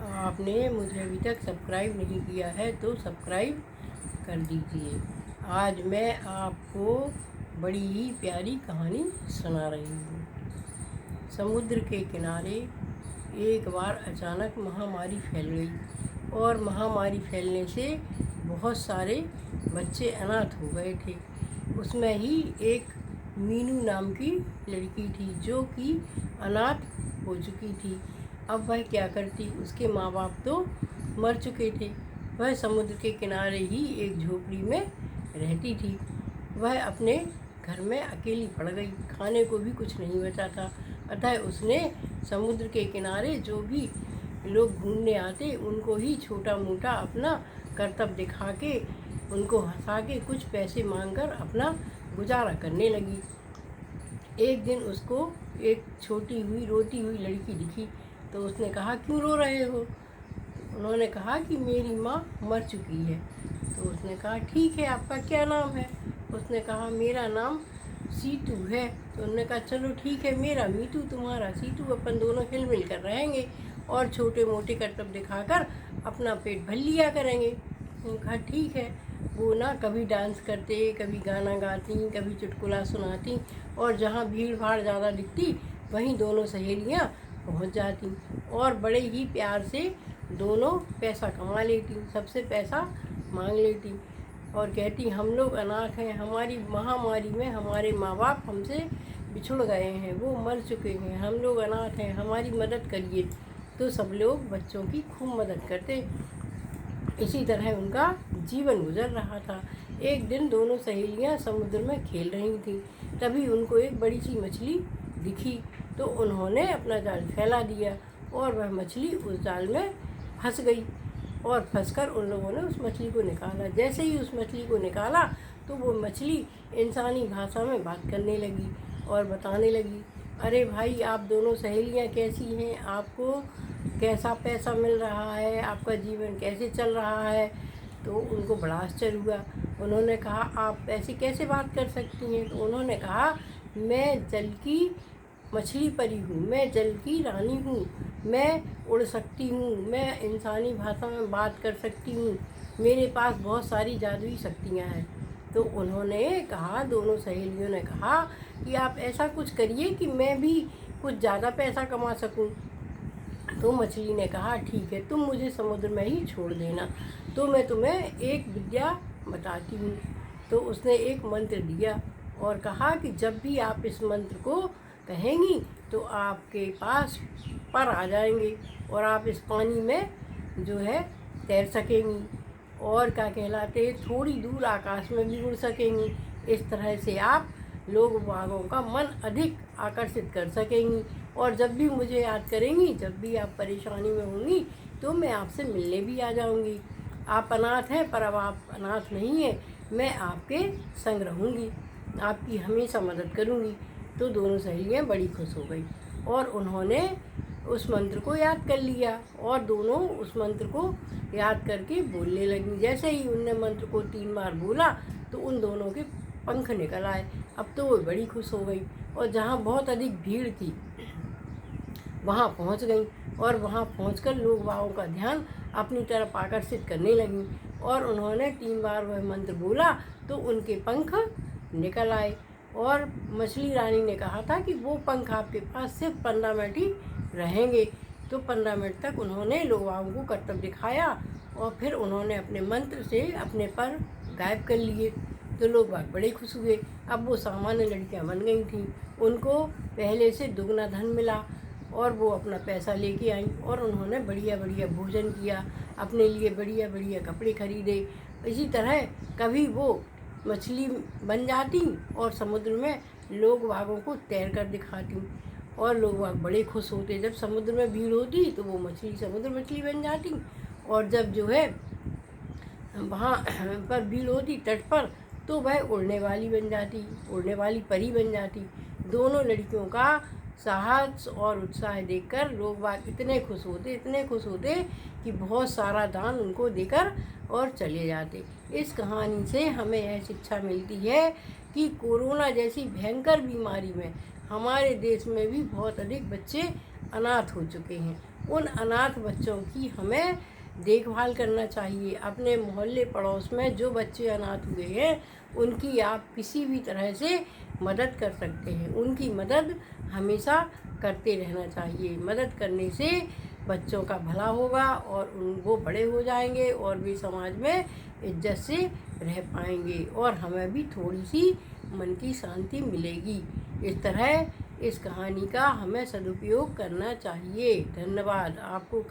आपने मुझे अभी तक सब्सक्राइब नहीं किया है तो सब्सक्राइब कर दीजिए। आज मैं आपको बड़ी ही प्यारी कहानी सुना रही हूँ। समुद्र के किनारे एक बार अचानक महामारी फैल गई और महामारी फैलने से बहुत सारे बच्चे अनाथ हो गए थे। उसमें ही एक मीनू नाम की लड़की थी जो कि अनाथ हो चुकी थी। अब वह क्या करती, उसके माँ बाप तो मर चुके थे। वह समुद्र के किनारे ही एक झोपड़ी में रहती थी। वह अपने घर में अकेली पड़ गई, खाने को भी कुछ नहीं बचा था। अतः उसने समुद्र के किनारे जो भी लोग घूमने आते उनको ही छोटा मोटा अपना कर्तव्य दिखा के, उनको हंसा के कुछ पैसे मांगकर अपना गुजारा करने लगी। एक दिन उसको एक छोटी हुई रोती हुई लड़की दिखी तो उसने कहा, क्यों रो रहे हो? तो उन्होंने कहा कि मेरी माँ मर चुकी है। तो उसने कहा, ठीक है, आपका क्या नाम है? उसने कहा, मेरा नाम सीतू है। तो उन्होंने कहा, चलो ठीक है, मेरा मीतू, तुम्हारा सीतू, अपन दोनों हिल मिल कर रहेंगे और छोटे मोटे कर्तव्य दिखाकर अपना पेट भर लिया करेंगे। उन्होंने कहा, ठीक है। वो ना कभी डांस करते, कभी गाना गाती, कभी चुटकुला सुनाती और जहाँ भीड़ भाड़ ज़्यादा दिखती वहीं दोनों सहेलियाँ पहुँच जाती और बड़े ही प्यार से दोनों पैसा कमा लेती, सबसे पैसा मांग लेती और कहती, हम लोग अनाथ हैं, हमारी महामारी में हमारे माँ बाप हमसे बिछुड़ गए हैं, वो मर चुके हैं, हम लोग अनाथ हैं, हमारी मदद करिए। तो सब लोग बच्चों की खूब मदद करते। इसी तरह उनका जीवन गुजर रहा था। एक दिन दोनों सहेलियां समुद्र में खेल रही थीं। तभी उनको एक बड़ी सी मछली दिखी तो उन्होंने अपना जाल फैला दिया और वह मछली उस जाल में फंस गई और फंसकर उन लोगों ने उस मछली को निकाला। जैसे ही उस मछली को निकाला तो वो मछली इंसानी भाषा में बात करने लगी और बताने लगी, अरे भाई, आप दोनों सहेलियां कैसी हैं, आपको कैसा पैसा मिल रहा है, आपका जीवन कैसे चल रहा है? तो उनको बड़ा आश्चर्य हुआ। उन्होंने कहा, आप ऐसे कैसे बात कर सकती हैं? तो उन्होंने कहा, मैं जल की मछली परी हूँ, मैं जल की रानी हूँ, मैं उड़ सकती हूँ, मैं इंसानी भाषा में बात कर सकती हूँ, मेरे पास बहुत सारी जादुई शक्तियाँ हैं। तो उन्होंने कहा, दोनों सहेलियों ने कहा कि आप ऐसा कुछ करिए कि मैं भी कुछ ज़्यादा पैसा कमा सकूँ। तो मछली ने कहा, ठीक है, तुम मुझे समुद्र में ही छोड़ देना, तो मैं तुम्हें एक विद्या बताती हूँ। तो उसने एक मंत्र दिया और कहा कि जब भी आप इस मंत्र को कहेंगी तो आपके पास पर आ जाएंगे और आप इस पानी में जो है तैर सकेंगी और क्या कहलाते हैं, थोड़ी दूर आकाश में भी उड़ सकेंगी। इस तरह से आप लोग बागों का मन अधिक आकर्षित कर सकेंगी और जब भी मुझे याद करेंगी, जब भी आप परेशानी में होंगी तो मैं आपसे मिलने भी आ जाऊंगी। आप अनाथ हैं पर अब आप अनाथ नहीं हैं, मैं आपके संग रहूँगी, आपकी हमेशा मदद करूँगी। तो दोनों सहेलियाँ बड़ी खुश हो गई और उन्होंने उस मंत्र को याद कर लिया और दोनों उस मंत्र को याद करके बोलने लगी। जैसे ही उनने मंत्र को 3 बार बोला तो उन दोनों के पंख निकल आए। अब तो वो बड़ी खुश हो गई और जहाँ बहुत अधिक भीड़ थी वहाँ पहुँच गई और वहाँ पहुँचकर लोग बागों का ध्यान अपनी तरफ आकर्षित करने लगी और उन्होंने 3 बार वह मंत्र बोला तो उनके पंख निकल आए। और मछली रानी ने कहा था कि वो पंख आपके पास सिर्फ 15 मिनट ही रहेंगे। तो 15 मिनट तक उन्होंने लोग बागों को कर्तव्य दिखाया और फिर उन्होंने अपने मंत्र से अपने पर गायब कर लिए। तो लोग बाग बड़े खुश हुए। अब वो सामान्य लड़कियां बन गई थीं, उनको पहले से दुगना धन मिला और वो अपना पैसा लेके आई और उन्होंने बढ़िया बढ़िया भोजन किया, अपने लिए बढ़िया बढ़िया कपड़े खरीदे। इसी तरह कभी वो मछली बन जाती और समुद्र में लोग बागों को तैर कर दिखाती और लोग बाग बड़े खुश होते। जब समुद्र में भीड़ होती तो वो मछली समुद्र मछली बन जाती और जब जो है वहाँ पर भीड़ होती तट पर तो वह उड़ने वाली बन जाती, उड़ने वाली परी बन जाती। दोनों लड़कियों का साहस और उत्साह देखकर लोग बाग इतने खुश होते कि बहुत सारा दान उनको देकर और चले जाते। इस कहानी से हमें यह शिक्षा मिलती है कि कोरोना जैसी भयंकर बीमारी में हमारे देश में भी बहुत अधिक बच्चे अनाथ हो चुके हैं। उन अनाथ बच्चों की हमें देखभाल करना चाहिए। अपने मोहल्ले पड़ोस में जो बच्चे अनाथ हुए हैं उनकी आप किसी भी तरह से मदद कर सकते हैं। उनकी मदद हमेशा करते रहना चाहिए। मदद करने से बच्चों का भला होगा और वो बड़े हो जाएंगे और भी समाज में इज्जत से रह पाएंगे और हमें भी थोड़ी सी मन की शांति मिलेगी। इस तरह इस कहानी का हमें सदुपयोग करना चाहिए। धन्यवाद। आपको